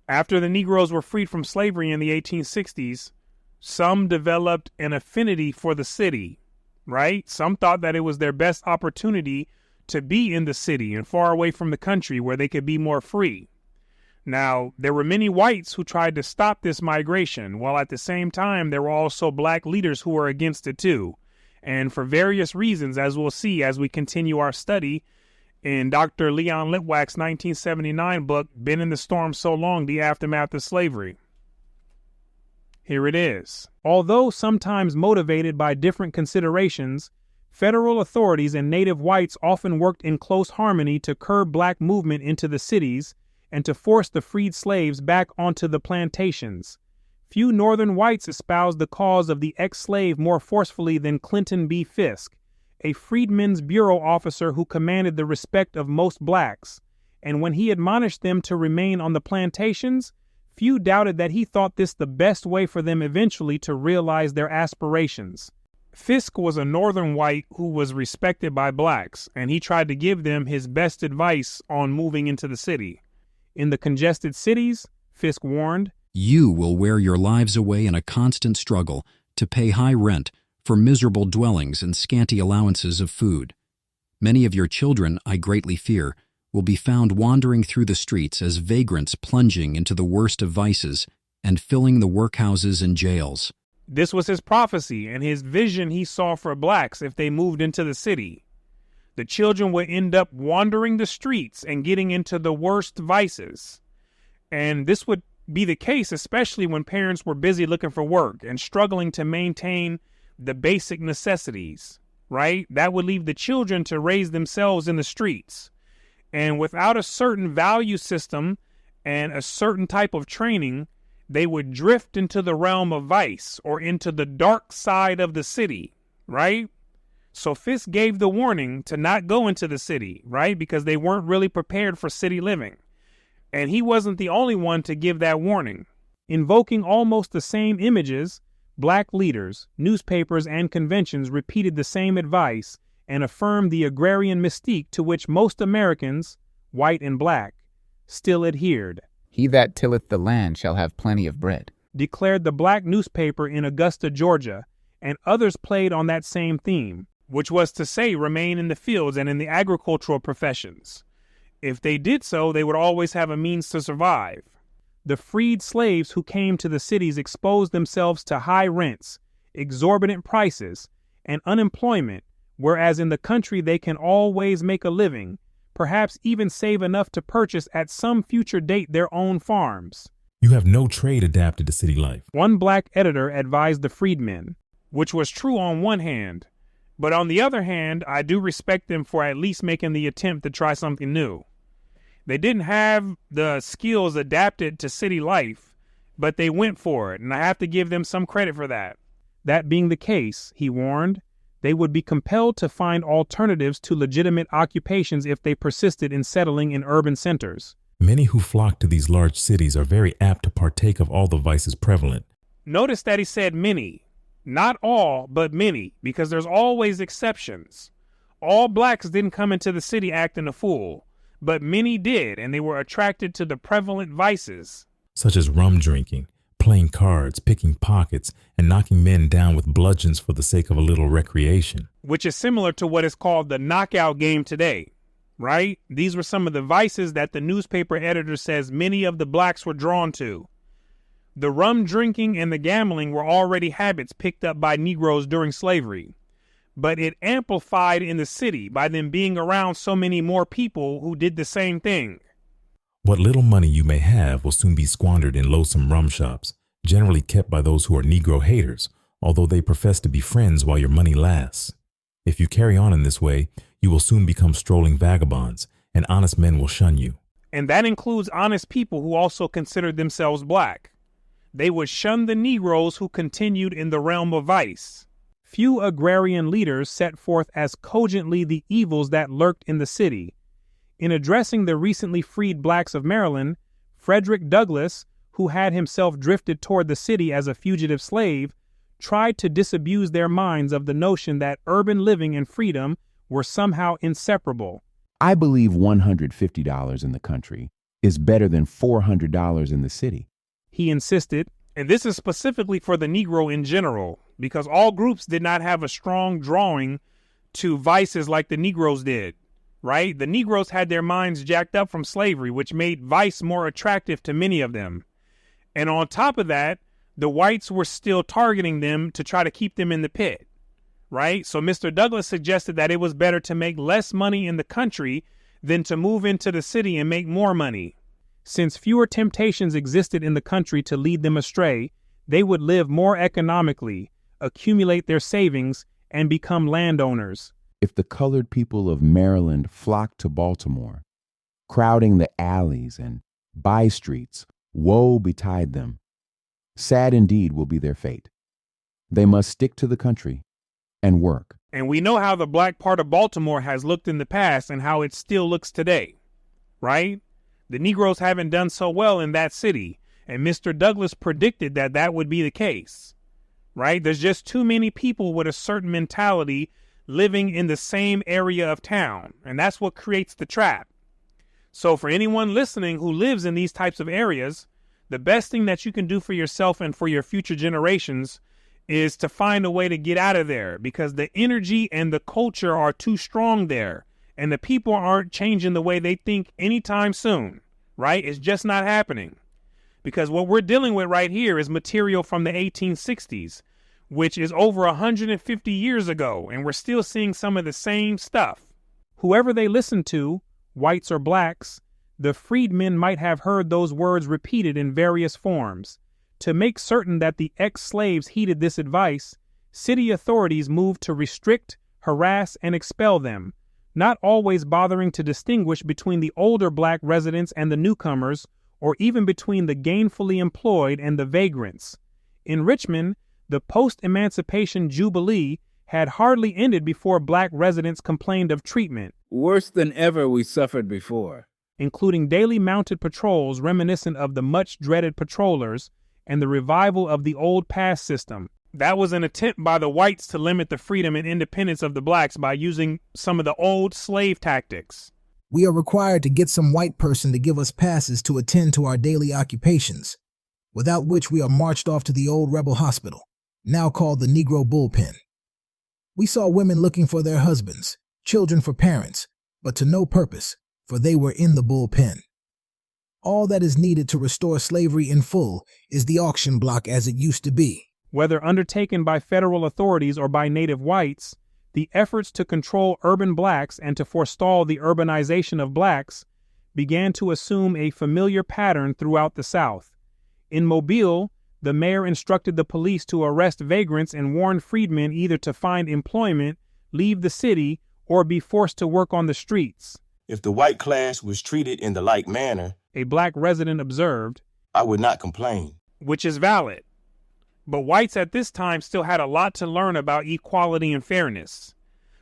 After the Negroes were freed from slavery in the 1860s, some developed an affinity for the city, right? Some thought that it was their best opportunity to be in the city and far away from the country where they could be more free. Now, there were many whites who tried to stop this migration, while at the same time, there were also black leaders who were against it too. And for various reasons, as we'll see as we continue our study in Dr. Leon Litwack's 1979 book, Been in the Storm So Long, The Aftermath of Slavery. Here it is. Although sometimes motivated by different considerations, federal authorities and native whites often worked in close harmony to curb black movement into the cities and to force the freed slaves back onto the plantations. Few Northern whites espoused the cause of the ex-slave more forcefully than Clinton B. Fisk, a Freedmen's Bureau officer who commanded the respect of most blacks, and when he admonished them to remain on the plantations, few doubted that he thought this the best way for them eventually to realize their aspirations. Fisk was a Northern white who was respected by blacks, and he tried to give them his best advice on moving into the city. In the congested cities, Fisk warned, "You will wear your lives away in a constant struggle to pay high rent for miserable dwellings and scanty allowances of food. Many of your children, I greatly fear, will be found wandering through the streets as vagrants plunging into the worst of vices and filling the workhouses and jails." This was his prophecy and his vision he saw for blacks if they moved into the city. The children would end up wandering the streets and getting into the worst vices. And this would be the case especially when parents were busy looking for work and struggling to maintain the basic necessities, right? That would leave the children to raise themselves in the streets. And without a certain value system and a certain type of training, they would drift into the realm of vice or into the dark side of the city, right? So Fisk gave the warning to not go into the city, right? Because they weren't really prepared for city living. And he wasn't the only one to give that warning. Invoking almost the same images, black leaders, newspapers, and conventions repeated the same advice and affirmed the agrarian mystique to which most Americans, white and black, still adhered. "He that tilleth the land shall have plenty of bread," declared the black newspaper in Augusta, Georgia, and others played on that same theme, which was to say remain in the fields and in the agricultural professions. If they did so, they would always have a means to survive. The freed slaves who came to the cities exposed themselves to high rents, exorbitant prices, and unemployment, whereas in the country they can always make a living, perhaps even save enough to purchase at some future date their own farms. "You have no trade adapted to city life," one black editor advised the freedmen, which was true on one hand, but on the other hand, I do respect them for at least making the attempt to try something new. They didn't have the skills adapted to city life, but they went for it, and I have to give them some credit for that. That being the case, he warned, they would be compelled to find alternatives to legitimate occupations if they persisted in settling in urban centers. "Many who flock to these large cities are very apt to partake of all the vices prevalent." Notice that he said many, not all, but many, because there's always exceptions. All blacks didn't come into the city acting a fool, but many did, and they were attracted to the prevalent vices, such as rum drinking, playing cards, picking pockets, and knocking men down with bludgeons for the sake of a little recreation. Which is similar to what is called the knockout game today, right? These were some of the vices that the newspaper editor says many of the blacks were drawn to. The rum drinking and the gambling were already habits picked up by Negroes during slavery, but it amplified in the city by them being around so many more people who did the same thing. What little money you may have will soon be squandered in loathsome rum shops, generally kept by those who are Negro haters, although they profess to be friends while your money lasts. If you carry on in this way, you will soon become strolling vagabonds, and honest men will shun you. And that includes honest people who also considered themselves black. They would shun the Negroes who continued in the realm of vice. Few agrarian leaders set forth as cogently the evils that lurked in the city. In addressing the recently freed blacks of Maryland, Frederick Douglass, who had himself drifted toward the city as a fugitive slave, tried to disabuse their minds of the notion that urban living and freedom were somehow inseparable. "I believe $150 in the country is better than $400 in the city. He insisted, and this is specifically for the Negro in general, because all groups did not have a strong drawing to vices like the Negroes did, right? The Negroes had their minds jacked up from slavery, which made vice more attractive to many of them. And on top of that, the whites were still targeting them to try to keep them in the pit, right? So Mr. Douglas suggested that it was better to make less money in the country than to move into the city and make more money. Since fewer temptations existed in the country to lead them astray, they would live more economically, accumulate their savings, and become landowners. If the colored people of Maryland flocked to Baltimore, crowding the alleys and by streets, woe betide them. Sad indeed will be their fate. They must stick to the country and work. And we know how the black part of Baltimore has looked in the past and how it still looks today, right? The Negroes haven't done so well in that city, and Mr. Douglas predicted that that would be the case, right? There's just too many people with a certain mentality living in the same area of town, and that's what creates the trap. So for anyone listening who lives in these types of areas, the best thing that you can do for yourself and for your future generations is to find a way to get out of there, because the energy and the culture are too strong there, and the people aren't changing the way they think anytime soon, right? It's just not happening, because what we're dealing with right here is material from the 1860s, which is over 150 years ago, and we're still seeing some of the same stuff. Whoever they listened to, whites or blacks, the freedmen might have heard those words repeated in various forms. To make certain that the ex-slaves heeded this advice, city authorities moved to restrict, harass, and expel them, not always bothering to distinguish between the older black residents and the newcomers, or even between the gainfully employed and the vagrants. In Richmond, the post-emancipation jubilee had hardly ended before black residents complained of treatment. Worse than ever we suffered before. Including daily mounted patrols reminiscent of the much-dreaded patrollers and the revival of the old pass system. That was an attempt by the whites to limit the freedom and independence of the blacks by using some of the old slave tactics. We are required to get some white person to give us passes to attend to our daily occupations, without which we are marched off to the old rebel hospital, now called the Negro Bullpen. We saw women looking for their husbands, children for parents, but to no purpose, for they were in the bullpen. All that is needed to restore slavery in full is the auction block as it used to be. Whether undertaken by federal authorities or by native whites, the efforts to control urban blacks and to forestall the urbanization of blacks began to assume a familiar pattern throughout the South. In Mobile, the mayor instructed the police to arrest vagrants and warned freedmen either to find employment, leave the city, or be forced to work on the streets. If the white class was treated in the like manner, a black resident observed, I would not complain. Which is valid. But whites at this time still had a lot to learn about equality and fairness.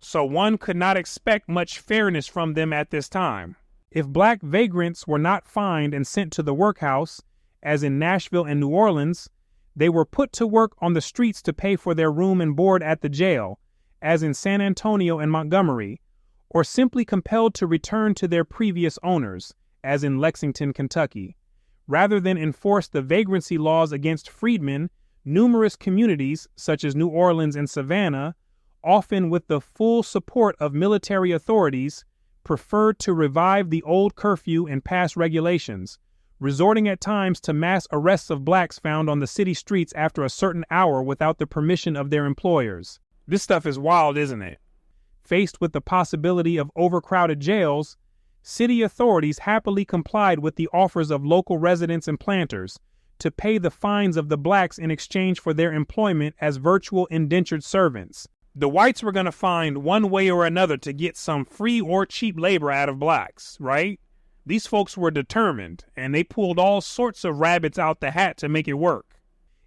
So one could not expect much fairness from them at this time. If black vagrants were not fined and sent to the workhouse, as in Nashville and New Orleans, they were put to work on the streets to pay for their room and board at the jail, as in San Antonio and Montgomery, or simply compelled to return to their previous owners, as in Lexington, Kentucky. Rather than enforce the vagrancy laws against freedmen, numerous communities, such as New Orleans and Savannah, often with the full support of military authorities, preferred to revive the old curfew and pass regulations, resorting at times to mass arrests of blacks found on the city streets after a certain hour without the permission of their employers. This stuff is wild, isn't it? Faced with the possibility of overcrowded jails, city authorities happily complied with the offers of local residents and planters to pay the fines of the blacks in exchange for their employment as virtual indentured servants. The whites were going to find one way or another to get some free or cheap labor out of blacks, right? These folks were determined, and they pulled all sorts of rabbits out the hat to make it work.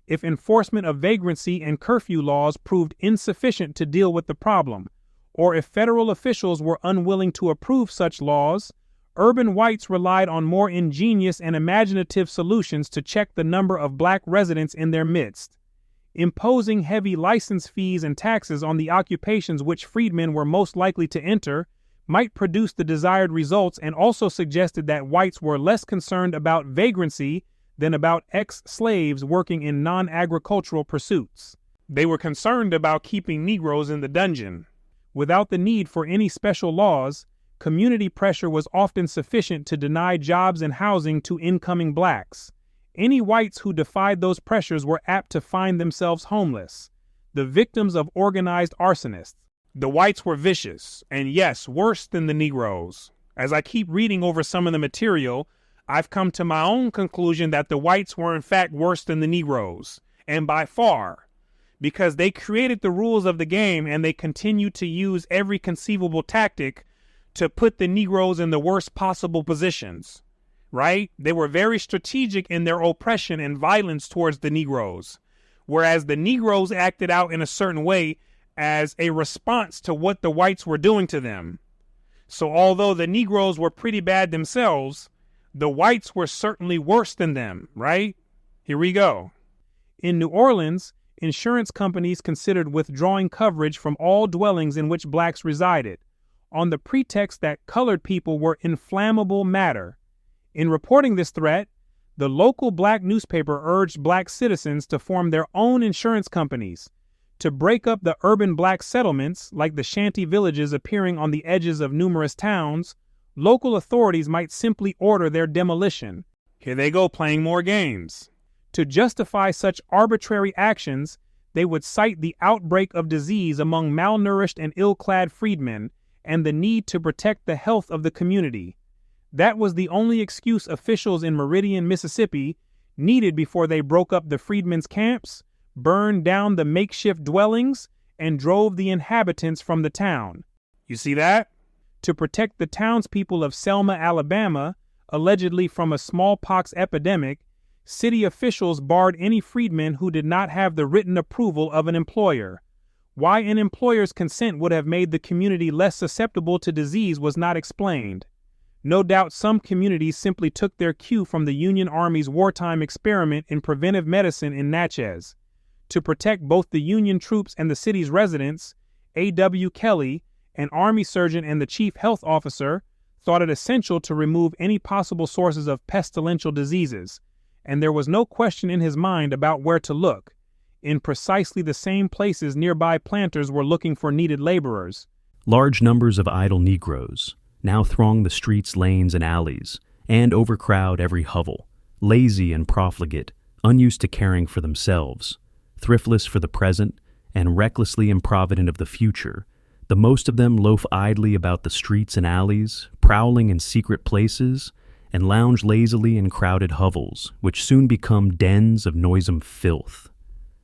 If enforcement of vagrancy and curfew laws proved insufficient to deal with the problem, or if federal officials were unwilling to approve such laws, urban whites relied on more ingenious and imaginative solutions to check the number of black residents in their midst. Imposing heavy license fees and taxes on the occupations which freedmen were most likely to enter might produce the desired results, and also suggested that whites were less concerned about vagrancy than about ex-slaves working in non-agricultural pursuits. They were concerned about keeping Negroes in the dungeon. Without the need for any special laws, community pressure was often sufficient to deny jobs and housing to incoming blacks. Any whites who defied those pressures were apt to find themselves homeless, the victims of organized arsonists. The whites were vicious, and yes, worse than the Negroes. As I keep reading over some of the material, I've come to my own conclusion that the whites were in fact worse than the Negroes, and by far, because they created the rules of the game and they continued to use every conceivable tactic to put the Negroes in the worst possible positions, right? They were very strategic in their oppression and violence towards the Negroes, whereas the Negroes acted out in a certain way as a response to what the whites were doing to them. So although the Negroes were pretty bad themselves, the whites were certainly worse than them, right? Here we go. In New Orleans, insurance companies considered withdrawing coverage from all dwellings in which blacks resided, on the pretext that colored people were inflammable matter. In reporting this threat, the local black newspaper urged black citizens to form their own insurance companies, to break up the urban black settlements, like the shanty villages appearing on the edges of numerous towns. Local authorities might simply order their demolition. Here they go playing more games. To justify such arbitrary actions, they would cite the outbreak of disease among malnourished and ill-clad freedmen and the need to protect the health of the community. That was the only excuse officials in Meridian, Mississippi, needed before they broke up the freedmen's camps, burned down the makeshift dwellings, and drove the inhabitants from the town. You see that? To protect the townspeople of Selma, Alabama, allegedly from a smallpox epidemic, city officials barred any freedmen who did not have the written approval of an employer. Why an employer's consent would have made the community less susceptible to disease was not explained. No doubt some communities simply took their cue from the Union Army's wartime experiment in preventive medicine in Natchez. To protect both the Union troops and the city's residents, A.W. Kelly, an Army surgeon and the chief health officer, thought it essential to remove any possible sources of pestilential diseases, and there was no question in his mind about where to look. In precisely the same places nearby planters were looking for needed laborers. Large numbers of idle Negroes now throng the streets, lanes, and alleys, and overcrowd every hovel, lazy and profligate, unused to caring for themselves, thriftless for the present, and recklessly improvident of the future. The most of them loaf idly about the streets and alleys, prowling in secret places, and lounge lazily in crowded hovels, which soon become dens of noisome filth.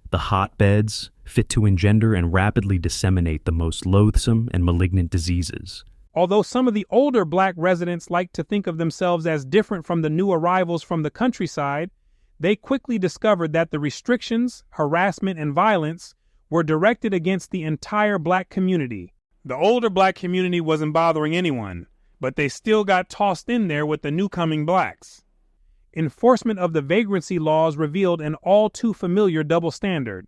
The hotbeds, fit to engender and rapidly disseminate the most loathsome and malignant diseases. Although some of the older black residents liked to think of themselves as different from the new arrivals from the countryside, they quickly discovered that the restrictions, harassment, and violence were directed against the entire black community. The older black community wasn't bothering anyone, but they still got tossed in there with the newcoming blacks. Enforcement of the vagrancy laws revealed an all too familiar double standard.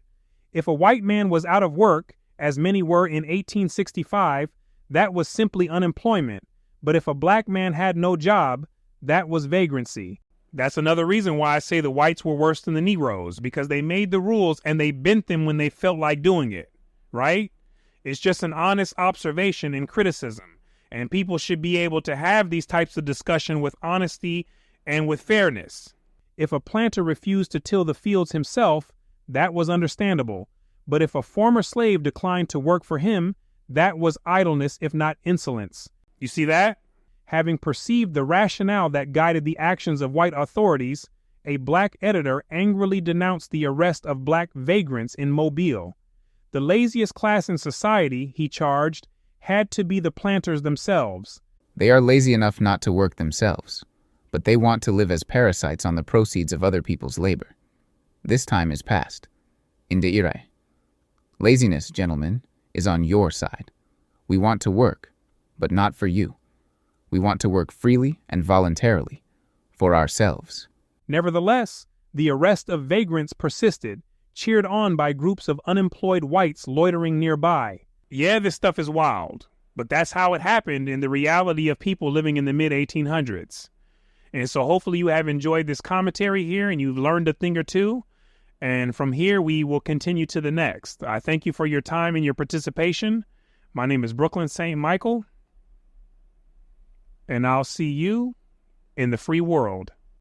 If a white man was out of work, as many were in 1865, that was simply unemployment. But if a black man had no job, that was vagrancy. That's another reason why I say the whites were worse than the Negroes, because they made the rules and they bent them when they felt like doing it, right? It's just an honest observation and criticism, and people should be able to have these types of discussion with honesty and with fairness. If a planter refused to till the fields himself, that was understandable, but if a former slave declined to work for him, that was idleness, if not insolence. You see that? Having perceived the rationale that guided the actions of white authorities, a black editor angrily denounced the arrest of black vagrants in Mobile. The laziest class in society, he charged, had to be the planters themselves. They are lazy enough not to work themselves, but they want to live as parasites on the proceeds of other people's labor. This time is past. Inde. Laziness, gentlemen, is on your side. We want to work, but not for you. We want to work freely and voluntarily, for ourselves. Nevertheless, the arrest of vagrants persisted, cheered on by groups of unemployed whites loitering nearby. Yeah, this stuff is wild, But that's how it happened in the reality of people living in the mid 1800s. And so hopefully you have enjoyed this commentary here and you've learned a thing or two. And from here, we will continue to the next. I thank you for your time and your participation. My name is Brooklyn St. Michael, and I'll see you in the free world.